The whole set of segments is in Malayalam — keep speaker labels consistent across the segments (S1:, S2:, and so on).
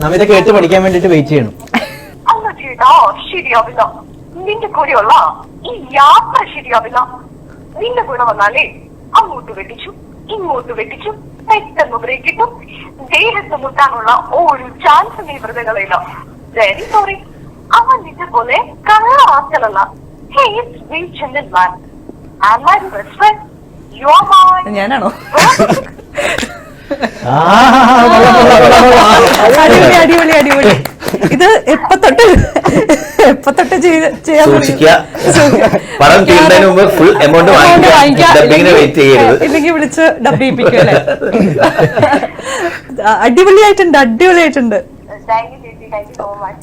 S1: നമ്മ ഇത് കേട്ട് പഠിക്കാൻ വേണ്ടിട്ട് വെയിറ്റ് ചെയ്യണം.
S2: അല്ല ചേട്ടാ ശരിയാവില്ല. നിന്റെ കൂടെയുള്ള ഈ യാത്ര ശരിയാവില്ല. നിന്റെ കൂടെ വന്നാലേ അങ്ങോട്ട് വെട്ടിച്ചു ഇങ്ങോട്ട് വെട്ടിച്ചു പെട്ടെന്ന് ബ്രേക്ക് കിട്ടും. ദേഹത്ത് മുട്ടാനുള്ള ഒരു ചാൻസ് നീ വെറുതെ കളയില്ല. Very sorry. അവൻ നിന്നെ പോലെ കള്ള ആക്കലല്ല. Hey it's very gentleman and my best friend you are my.
S3: ഞാനാണോ?
S1: അടിപൊളി.
S3: അടിപൊളി അടിപൊളി. ഇത് എപ്പ തൊട്ട് ചെയ്യാൻ
S4: പണം തീരുന്നതിന് മുമ്പ് ഫുൾ എമൗണ്ട്
S3: ഇല്ലെങ്കിൽ വിളിച്ച് ഡബ് ചെയ്യിപ്പിക്കുമല്ലേ? അടിപൊളിയായിട്ടുണ്ട്.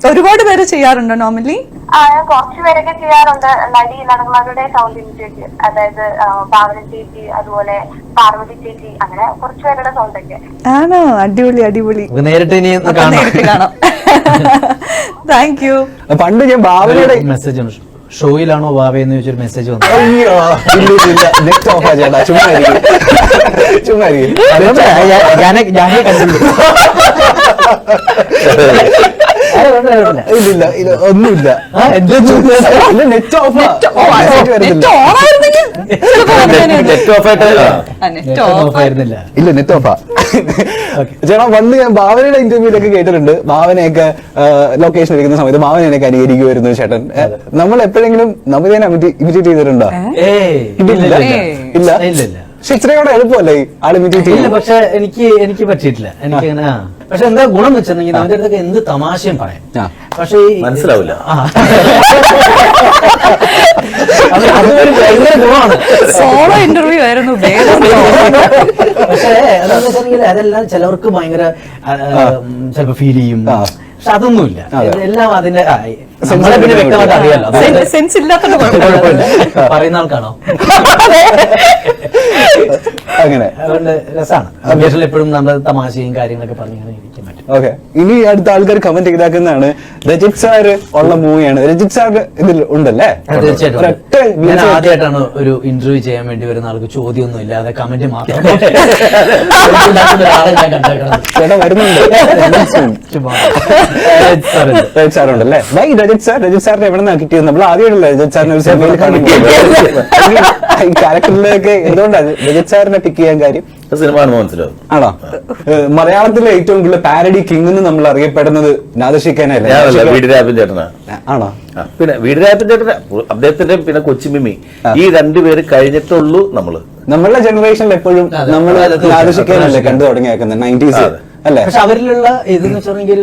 S3: ഒരുപാട് പേര് ചെയ്യാറുണ്ടോ നോർമലി?
S2: ഞാൻ കുറച്ചു പേരൊക്കെ ചെയ്യാറുണ്ട്. നടി നടന്മാരുടെ സൗണ്ട് ഇമിറ്റേറ്റ്, അതായത് ഭാവന ചേച്ചി, അതുപോലെ പാർവതി ചേച്ചി, അങ്ങനെ കുറച്ചു പേരുടെ സൗണ്ട് ഒക്കെ.
S3: ആണോ? അടിപൊളി.
S1: നേരിട്ട് ഇനി
S3: കാണാം. Thank you.
S5: പണ്ട് ഞാൻ ഭാവനയുടെ
S1: മെസ്സേജ് ഷോയിലാണോ വാവയെന്ന് ചോദിച്ചൊരു മെസ്സേജ് വന്നു.
S5: അയ്യോ നെറ്റ് ഓഫ് ആ ചേട്ടാ, ചുമ്മാ
S1: ഞാൻ കണ്ടിട്ടുണ്ട്.
S5: ഇല്ല ഒന്നുമില്ല. നെറ്റ് ഓഫ്
S1: ആയിരുന്നില്ല.
S5: ഇല്ല നെറ്റ് ഓഫാ. ചേട്ടാ വന്ന് ഞാൻ ഭാവനയുടെ ഇന്റർവ്യൂലൊക്കെ കേട്ടിട്ടുണ്ട്. ഭാവനയൊക്കെ ലൊക്കേഷൻ ഇരിക്കുന്ന സമയത്ത് ഭാവനയൊക്കെ അനുകരിക്കുമായിരുന്നു ചേട്ടൻ. നമ്മൾ എപ്പോഴെങ്കിലും നമിതേനെ ഇമിറ്റേറ്റ് ചെയ്തിട്ടുണ്ടോ? ഇല്ല. പക്ഷെ ഇത്രയും കൂടെ എളുപ്പമല്ലേ ആൾ ഇമിറ്റേറ്റ്
S1: ഇല്ല,
S5: ചെയ്യില്ല.
S1: പക്ഷെ എനിക്ക് പറ്റിയിട്ടില്ല. എനിക്കങ്ങനെ പക്ഷെ എന്താ ഗുണം വെച്ചിട്ടുണ്ടെങ്കിൽ നമ്മുടെ അടുത്തൊക്കെ എന്ത് തമാശയും പറയാം. പക്ഷെ
S4: മനസ്സിലാവില്ല.
S1: അതൊരു ഭയങ്കര ഗുണമാണ്.
S3: സോളോ ഇന്റർവ്യൂ ആയിരുന്നു.
S1: പക്ഷേ അതെന്ന് വെച്ചിട്ടുണ്ടെങ്കിൽ അതെല്ലാം ചിലവർക്ക് ഭയങ്കര ചിലപ്പോ ഫീൽ ചെയ്യും. പക്ഷെ അതൊന്നുമില്ല. എല്ലാം അതിന്റെ നമ്മളെ പിന്നെ വ്യക്തമായിട്ട് അറിയാലോ.
S3: സെൻസ് ഇല്ലാത്തത്
S1: കുഴപ്പമില്ല. പറയുന്ന ആൾക്കാണോ?
S5: അങ്ങനെ
S1: അതുകൊണ്ട് രസമാണ്. എപ്പോഴും നമ്മൾ തമാശയും കാര്യങ്ങളൊക്കെ പറഞ്ഞിങ്ങനെ ഇരിക്കാൻ പറ്റും.
S5: ഓക്കെ. ഇനി അടുത്ത ആൾക്കാർ കമന്റ് ഇതാക്കുന്നതാണ് രജിത് സാറ് ഉള്ള മൂവിയാണ്. രജിത് സാർ ഇതിൽ ഉണ്ടല്ലേ?
S1: തീർച്ചയായിട്ടും. ഞാൻ ആദ്യമായിട്ടാണ് ഒരു ഇന്റർവ്യൂ ചെയ്യാൻ വേണ്ടി വരുന്ന ആൾക്ക് ചോദ്യമൊന്നും ഇല്ലാതെ കമന്റ് മാത്രം ഒരാളെ ഞാൻ കണ്ടേക്കണം.
S5: ചേട്ടാ വരുന്നുണ്ട്. രജിത് സാർ ഉണ്ടല്ലേ? Bye Rajith sir. രജിത് സാറിനെ എവിടെ നിന്നാണ് കിട്ടിയത്? നമ്മൾ ആദ്യമായിട്ടല്ലേ രജിത് സാറിനെ ഒരു സിനിമയിൽ ക്യാരക്ടറിലൊക്കെ എന്തുകൊണ്ടാണ് രജിത് സാറിനെ പിക്ക് ചെയ്യാൻ കാര്യം?
S4: സിനിമ മനസ്സിലാവും.
S5: ആണോ? മലയാളത്തിലെ ഏറ്റവും കൂടുതൽ പാരഡി കിങ് എന്ന് നമ്മൾ അറിയപ്പെടുന്നത് നാദർഷിക്കാനല്ലേ?
S4: വീടിരാപ്പൻ ചേട്ടനാ.
S5: ആണോ?
S4: പിന്നെ വീടിരാപ്പൻ ചേട്ടന, അദ്ദേഹത്തിന്റെ പിന്നെ കൊച്ചിമിമി, ഈ രണ്ടുപേര് കഴിഞ്ഞിട്ടുള്ളൂ നമ്മള്.
S5: നമ്മളുടെ ജനറേഷനിൽ എപ്പോഴും നമ്മൾ നാദർഷിക്കാനല്ലേ കണ്ടു തുടങ്ങിയേക്കുന്നത് 90s അല്ലേ?
S1: പക്ഷെ അവരിലുള്ള ഇതെന്ന് വെച്ചിട്ടുണ്ടെങ്കിൽ